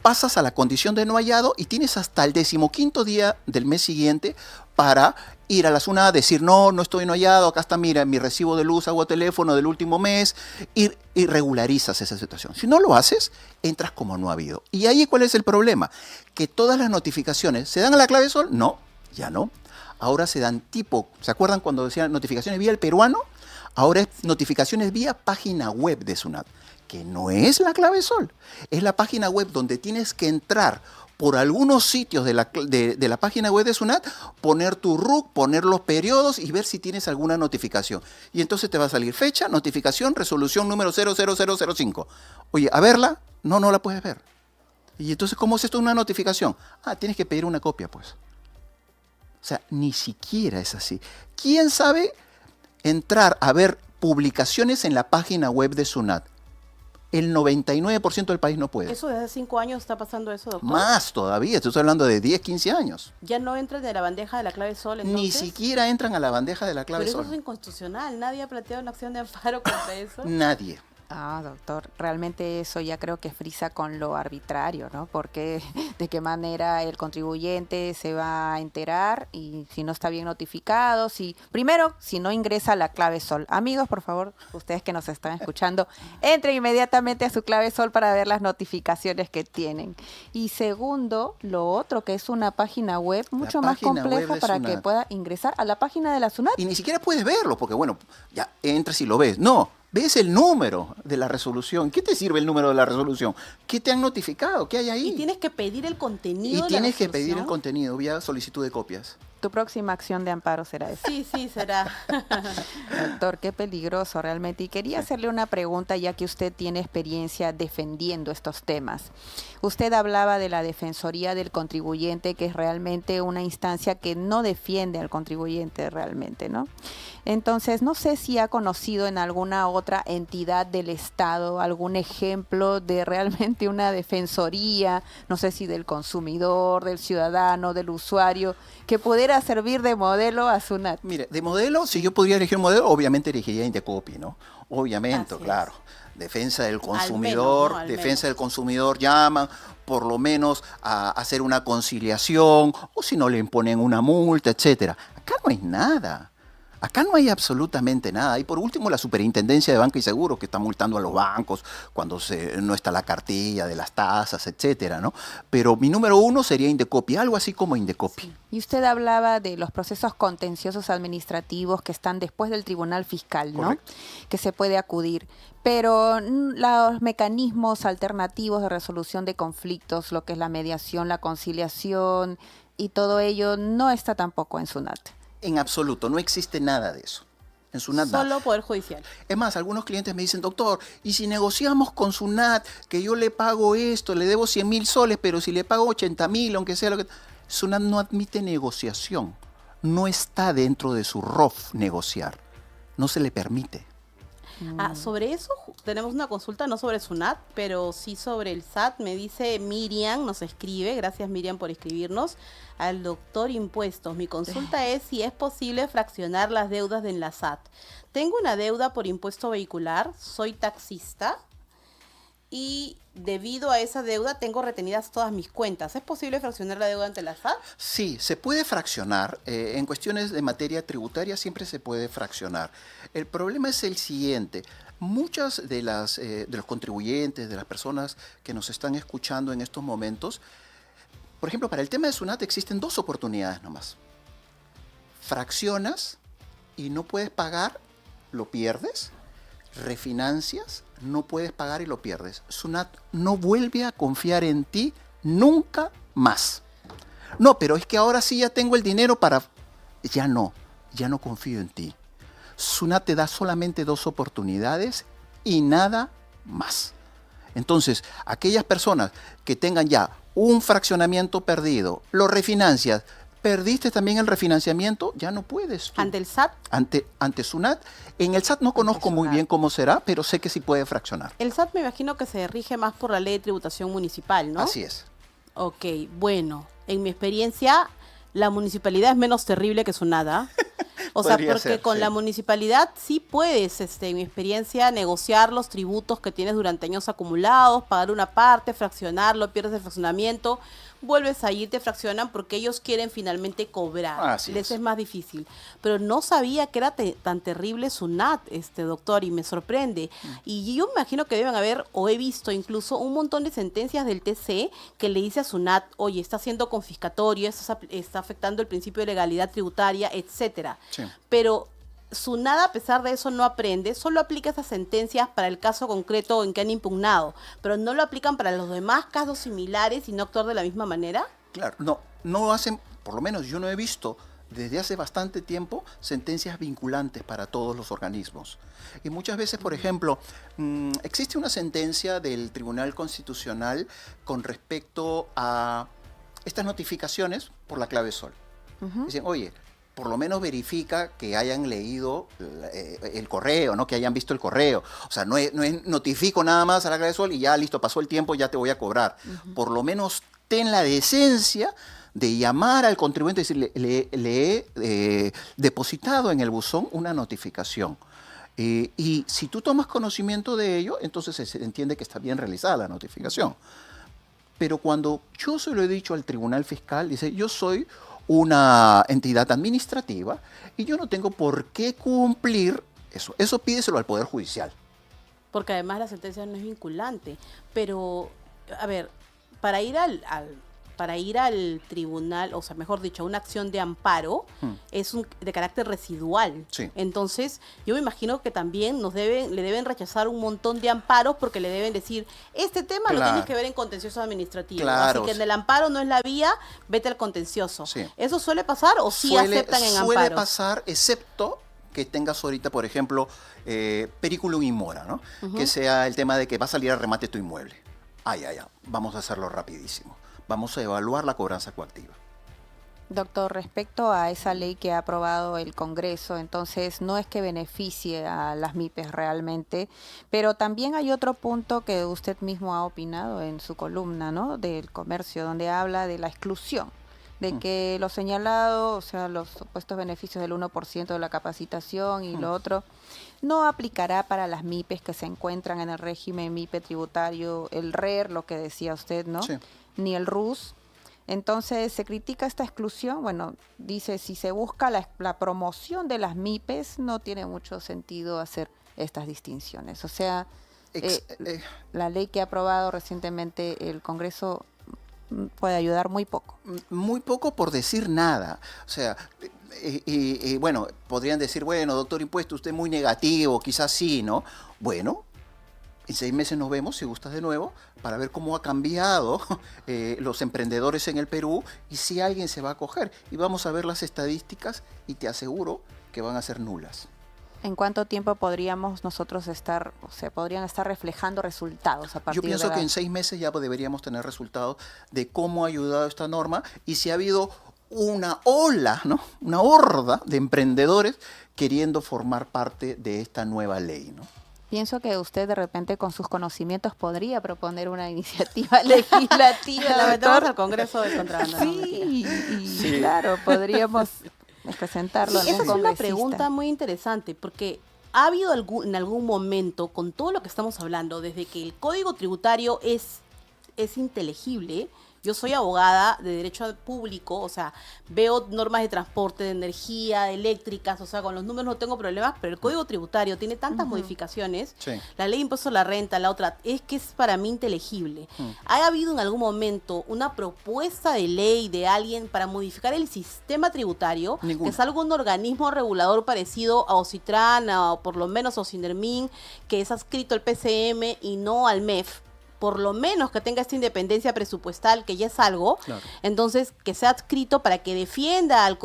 pasas a la condición de no hallado y tienes hasta el 15º día del mes siguiente para ir a la SUNAT, decir, no estoy no hallado, acá está, mira, mi recibo de luz, agua, teléfono del último mes, y regularizas esa situación. Si no lo haces, entras como no ha habido. Y ahí, ¿cuál es el problema? Que todas las notificaciones, ¿se dan a la clave sol? No, ya no. Ahora se dan tipo, ¿se acuerdan cuando decían notificaciones vía el peruano? Ahora es notificaciones vía página web de SUNAT, que no es la clave sol, es la página web donde tienes que entrar por algunos sitios de la página web de SUNAT, poner tu RUC, poner los periodos y ver si tienes alguna notificación. Y entonces te va a salir fecha, notificación, resolución número 00005. Oye, ¿a verla? No la puedes ver. Y entonces, ¿cómo es esto una notificación? Tienes que pedir una copia, pues. O sea, ni siquiera es así. ¿Quién sabe entrar a ver publicaciones en la página web de SUNAT? El 99% del país no puede. ¿Eso desde 5 años está pasando eso, doctor? Más todavía, estoy hablando de 10, 15 años. ¿Ya no entran de la bandeja de la clave sol, entonces? Ni siquiera entran a la bandeja de la clave Pero eso sol. es inconstitucional. Nadie ha planteado una acción de amparo contra eso. Nadie. Doctor, realmente eso ya creo que frisa con lo arbitrario, ¿no? Porque de qué manera el contribuyente se va a enterar y si no está bien notificado, si no ingresa la clave sol. Amigos, por favor, ustedes que nos están escuchando, entren inmediatamente a su clave sol para ver las notificaciones que tienen. Y segundo, lo otro, que es una página web mucho más página web compleja de para que SUNAT. pueda ingresar a la página de la SUNAT. Y ni siquiera puedes verlo, porque bueno, ya entras y lo ves. No, ves el número de la resolución. ¿Qué te sirve el número de la resolución? ¿Qué te han notificado? ¿Qué hay ahí? Y tienes que pedir el contenido Y de la tienes que pedir el resolución. contenido vía solicitud de copias. Tu próxima acción de amparo será esa. Sí, será. Doctor, qué peligroso realmente. Y quería hacerle una pregunta, ya que usted tiene experiencia defendiendo estos temas. Usted hablaba de la Defensoría del Contribuyente, que es realmente una instancia que no defiende al contribuyente realmente, ¿no? Entonces, no sé si ha conocido en alguna otra entidad del Estado algún ejemplo de realmente una defensoría, no sé si del consumidor, del ciudadano, del usuario, que pudiera servir de modelo a SUNAT. Mire, de modelo, si yo podría elegir un modelo, obviamente elegiría Indecopi, ¿no? Obviamente, Así es. claro. Defensa del consumidor, ¿no? Al defensa menos. del consumidor, llaman por lo menos a hacer una conciliación, o si no le imponen una multa, etcétera. Acá no hay nada. Acá no hay absolutamente nada. Y por último, la Superintendencia de Banca y Seguros, que está multando a los bancos cuando no está la cartilla de las tasas, etcétera, ¿no? Pero mi número 1 sería Indecopi, algo así como Indecopi. Y usted hablaba de los procesos contenciosos administrativos que están después del Tribunal Fiscal, ¿no? Correcto. Que se puede acudir. Pero los mecanismos alternativos de resolución de conflictos, lo que es la mediación, la conciliación y todo ello, no está tampoco en SUNAT. En absoluto, no existe nada de eso. En SUNAT nada. Solo Poder Judicial. Es más, algunos clientes me dicen, doctor, ¿y si negociamos con SUNAT que yo le pago esto, le debo 100.000 soles, pero si le pago 80.000, aunque sea lo que... SUNAT no admite negociación. No está dentro de su ROF negociar. No se le permite. Sobre eso tenemos una consulta, no sobre SUNAT, pero sí sobre el SAT. Me dice Miriam, nos escribe, gracias Miriam por escribirnos, al doctor Impuestos. Mi consulta es si es posible fraccionar las deudas de la SAT. Tengo una deuda por impuesto vehicular, soy taxista y debido a esa deuda tengo retenidas todas mis cuentas. ¿Es posible fraccionar la deuda ante la SAT? Sí, se puede fraccionar. En cuestiones de materia tributaria siempre se puede fraccionar. El problema es el siguiente. Muchas de los contribuyentes, de las personas que nos están escuchando en estos momentos, por ejemplo, para el tema de SUNAT existen 2 oportunidades nomás. Fraccionas y no puedes pagar, lo pierdes. Refinancias, no puedes pagar y lo pierdes. SUNAT no vuelve a confiar en ti nunca más. No, pero es que ahora sí ya tengo el dinero para... Ya no confío en ti. SUNAT te da solamente 2 oportunidades y nada más. Entonces, aquellas personas que tengan ya un fraccionamiento perdido, lo refinancias, perdiste también el refinanciamiento, ya no puedes tú. ¿Ante el SAT? Ante SUNAT. En el SAT no conozco muy bien cómo será, pero sé que sí puede fraccionar. El SAT me imagino que se rige más por la ley de tributación municipal, ¿no? Así es. Ok, bueno, en mi experiencia, la municipalidad es menos terrible que SUNAT. O sea, Podría porque ser, con sí. la municipalidad sí puedes, en mi experiencia, negociar los tributos que tienes durante años acumulados, pagar una parte, fraccionarlo, pierdes el fraccionamiento, vuelves a ir, te fraccionan porque ellos quieren finalmente cobrar. Así Les es. es más difícil. Pero no sabía que era tan terrible SUNAT, doctor, y me sorprende. Y yo me imagino que deben haber, o he visto incluso, un montón de sentencias del TC que le dice a SUNAT, oye, está siendo confiscatorio, está afectando el principio de legalidad tributaria, etcétera. Sí. Pero SUNAT, a pesar de eso, no aprende, solo aplica esas sentencias para el caso concreto en que han impugnado, pero no lo aplican para los demás casos similares y no actuar de la misma manera. Claro, no hacen, por lo menos yo no he visto desde hace bastante tiempo sentencias vinculantes para todos los organismos. Y muchas veces, por ejemplo, existe una sentencia del Tribunal Constitucional con respecto a estas notificaciones por la clave SOL. Dicen, oye, por lo menos verifica que hayan leído el correo, ¿no? Que hayan visto el correo. O sea, no es notifico nada más a la clave SOL y ya listo, pasó el tiempo, ya te voy a cobrar. Por lo menos ten la decencia de llamar al contribuyente y decirle, le he depositado en el buzón una notificación. Y si tú tomas conocimiento de ello, entonces se entiende que está bien realizada la notificación. Pero cuando yo se lo he dicho al Tribunal Fiscal, dice, yo soy una entidad administrativa y yo no tengo por qué cumplir eso. Eso pídeselo al Poder Judicial. Porque además la sentencia no es vinculante. Pero, a ver, para ir al tribunal, o sea, mejor dicho, a una acción de amparo, es de carácter residual. Sí. Entonces, yo me imagino que también le deben rechazar un montón de amparos porque le deben decir, este tema lo Claro. tienes que ver en contencioso administrativo. Claro. Así que en el amparo no es la vía, vete al contencioso. Sí. ¿Eso suele pasar o sí aceptan en amparos? Suele pasar, excepto que tengas ahorita, por ejemplo, periculum in mora, ¿no? Que sea el tema de que va a salir a remate tu inmueble. Vamos a hacerlo rapidísimo. Vamos a evaluar la cobranza coactiva. Doctor, respecto a esa ley que ha aprobado el Congreso, entonces no es que beneficie a las MIPES realmente, pero también hay otro punto que usted mismo ha opinado en su columna, ¿no? Del comercio, donde habla de la exclusión, de que lo señalado, o sea, los supuestos beneficios del 1% de la capacitación y lo otro, no aplicará para las MIPES que se encuentran en el régimen MIPE tributario, el RER, lo que decía usted, ¿no? Sí. Ni el RUS. Entonces se critica esta exclusión. Bueno, dice, si se busca la promoción de las MIPES, no tiene mucho sentido hacer estas distinciones. O sea, la ley que ha aprobado recientemente el Congreso puede ayudar muy poco. Muy poco por decir nada. O sea, bueno, podrían decir, bueno, doctor Impuesto, usted es muy negativo, quizás sí, ¿no? Bueno, en 6 meses nos vemos, si gustas de nuevo, para ver cómo ha cambiado los emprendedores en el Perú y si alguien se va a acoger. Y vamos a ver las estadísticas y te aseguro que van a ser nulas. ¿En cuánto tiempo podríamos nosotros podrían estar reflejando resultados a partir Yo pienso de que en 6 meses ya deberíamos tener resultados de cómo ha ayudado esta norma y si ha habido una ola, ¿no? Una horda de emprendedores queriendo formar parte de esta nueva ley, ¿no? Pienso que usted de repente con sus conocimientos podría proponer una iniciativa legislativa. La metemos doctor. al Congreso de Contrabando. Sí, claro, podríamos presentarlo a Sí, esa algún es una congresista. pregunta muy interesante, porque ha habido en algún momento, con todo lo que estamos hablando, desde que el Código Tributario es inteligible. Yo soy abogada de derecho público, o sea, veo normas de transporte, de energía, de eléctricas, o sea, con los números no tengo problemas, pero el Código Tributario tiene tantas modificaciones, Sí. la ley de impuesto a la renta, la otra, es que es para mí inteligible. ¿Ha habido en algún momento una propuesta de ley de alguien para modificar el sistema tributario? Ninguna. Que es algún organismo regulador parecido a OCITRAN, o por lo menos OCINERMIN, que es adscrito al PCM y no al MEF. por lo menos que tenga esta independencia presupuestal, que ya es algo, Claro. entonces que sea adscrito para que defienda al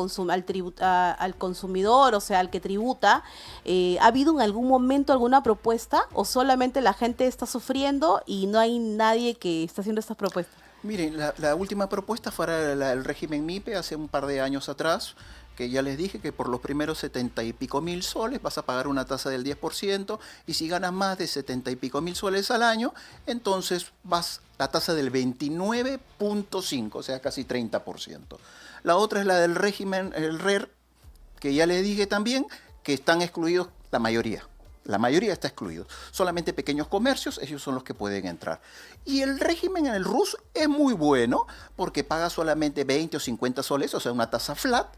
consumidor, o sea, al que tributa. ¿Ha habido en algún momento alguna propuesta o solamente la gente está sufriendo y no hay nadie que está haciendo estas propuestas? Miren, la última propuesta fue el régimen MIPE hace un par de años atrás, que ya les dije que por los primeros 70 y pico mil soles vas a pagar una tasa del 10%, y si ganas más de 70 y pico mil soles al año, entonces vas la tasa del 29.5, o sea, casi 30%. La otra es la del régimen, el RER, que ya les dije también, que están excluidos la mayoría. La mayoría está excluido. Solamente pequeños comercios, ellos son los que pueden entrar. Y el régimen en el RUS es muy bueno porque paga solamente 20 o 50 soles, o sea, una tasa flat,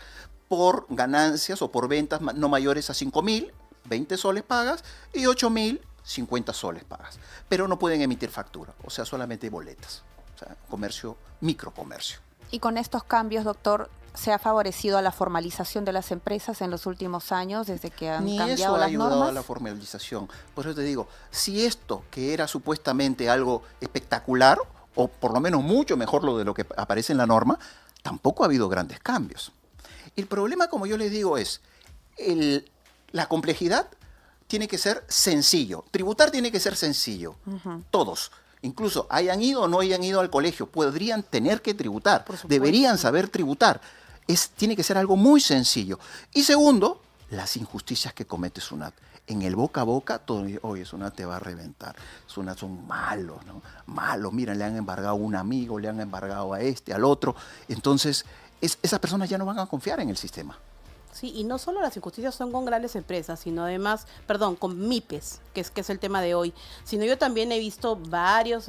por ganancias o por ventas no mayores a 5.000, 20 soles pagas, y 8.000, 50 soles pagas. Pero no pueden emitir factura, o sea, solamente boletas. O sea, comercio, microcomercio. Y con estos cambios, doctor, ¿se ha favorecido a la formalización de las empresas en los últimos años desde que han Ni eso cambiado ha las ayudado normas? a la formalización. Por eso te digo, si esto que era supuestamente algo espectacular, o por lo menos mucho mejor de lo que aparece en la norma, tampoco ha habido grandes cambios. El problema, como yo les digo, es la complejidad tiene que ser sencillo. Tributar tiene que ser sencillo. Todos. Incluso hayan ido o no hayan ido al colegio, podrían tener que tributar. Deberían saber tributar. Tiene que ser algo muy sencillo. Y segundo, las injusticias que comete SUNAT. En el boca a boca, todo, oye, SUNAT te va a reventar. SUNAT son malos, ¿no? Malos, mira, le han embargado a un amigo, le han embargado a este, al otro. Entonces, esas personas ya no van a confiar en el sistema. Sí, y no solo las injusticias son con grandes empresas, sino además, perdón, con MIPES, que es el tema de hoy, sino yo también he visto varios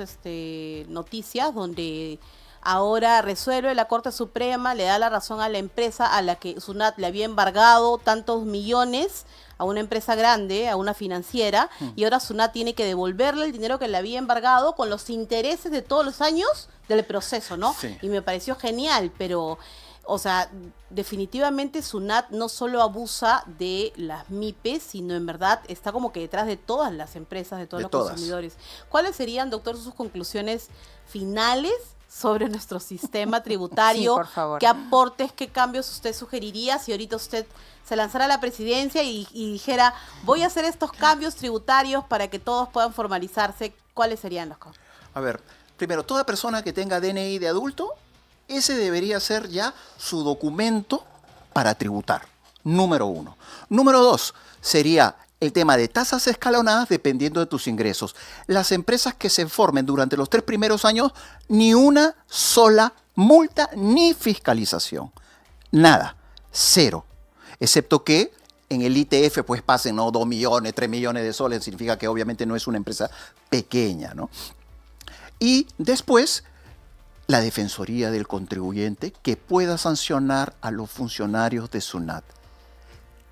noticias donde ahora resuelve la Corte Suprema, le da la razón a la empresa a la que SUNAT le había embargado tantos millones, a una empresa grande, a una financiera, y ahora SUNAT tiene que devolverle el dinero que le había embargado con los intereses de todos los años del proceso, ¿no? Sí. Y me pareció genial, pero... O sea, definitivamente SUNAT no solo abusa de las MIPES, sino en verdad está como que detrás de todas las empresas, de todos De los todas. consumidores. ¿Cuáles serían, doctor, sus conclusiones finales sobre nuestro sistema tributario? Sí, por favor. ¿Qué aportes, qué cambios usted sugeriría si ahorita usted se lanzara a la presidencia y dijera, voy a hacer estos cambios tributarios para que todos puedan formalizarse? ¿Cuáles serían los cambios? A ver, primero, toda persona que tenga DNI de adulto, ese debería ser ya su documento para tributar, número 1. Número 2, sería el tema de tasas escalonadas dependiendo de tus ingresos. Las empresas que se formen durante los 3 primeros años, ni una sola multa ni fiscalización. Nada, 0. Excepto que en el ITF pues pasen, ¿no?, 2 millones, 3 millones de soles, significa que obviamente no es una empresa pequeña, ¿no? Y después, la Defensoría del Contribuyente que pueda sancionar a los funcionarios de SUNAT.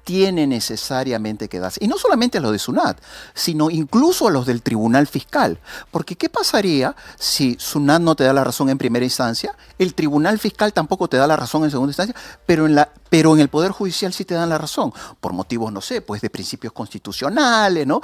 Tiene necesariamente que darse, y no solamente a los de SUNAT, sino incluso a los del Tribunal Fiscal. Porque ¿qué pasaría si SUNAT no te da la razón en primera instancia? El Tribunal Fiscal tampoco te da la razón en segunda instancia, pero en el Poder Judicial sí te dan la razón, por motivos, no sé, pues de principios constitucionales, ¿no?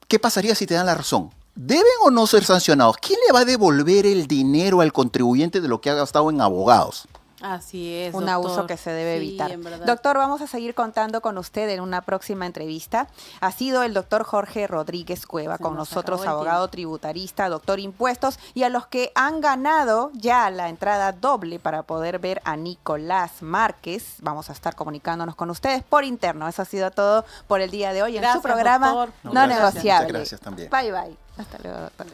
¿Qué pasaría si te dan la razón? ¿Deben o no ser sancionados? ¿Quién le va a devolver el dinero al contribuyente de lo que ha gastado en abogados? Así es, Un doctor. abuso que se debe Sí, evitar. en verdad. Doctor, vamos a seguir contando con usted en una próxima entrevista. Ha sido el doctor Jorge Rodríguez Cueva Se con nos nosotros, acabó el abogado tributarista, doctor impuestos, y a los que han ganado ya la entrada doble para poder ver a Nicolás Márquez. Vamos a estar comunicándonos con ustedes por interno. Eso ha sido todo por el día de hoy en Gracias, su programa doctor. No, No, gracias. Negociable. Muchas gracias también. Bye, bye. Hasta luego, doctor.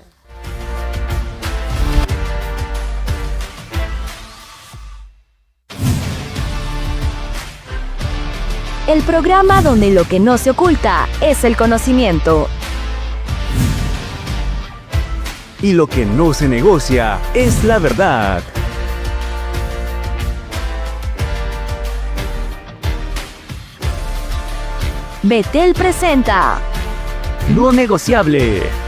El programa donde lo que no se oculta es el conocimiento. Y lo que no se negocia es la verdad. Betel presenta No negociable.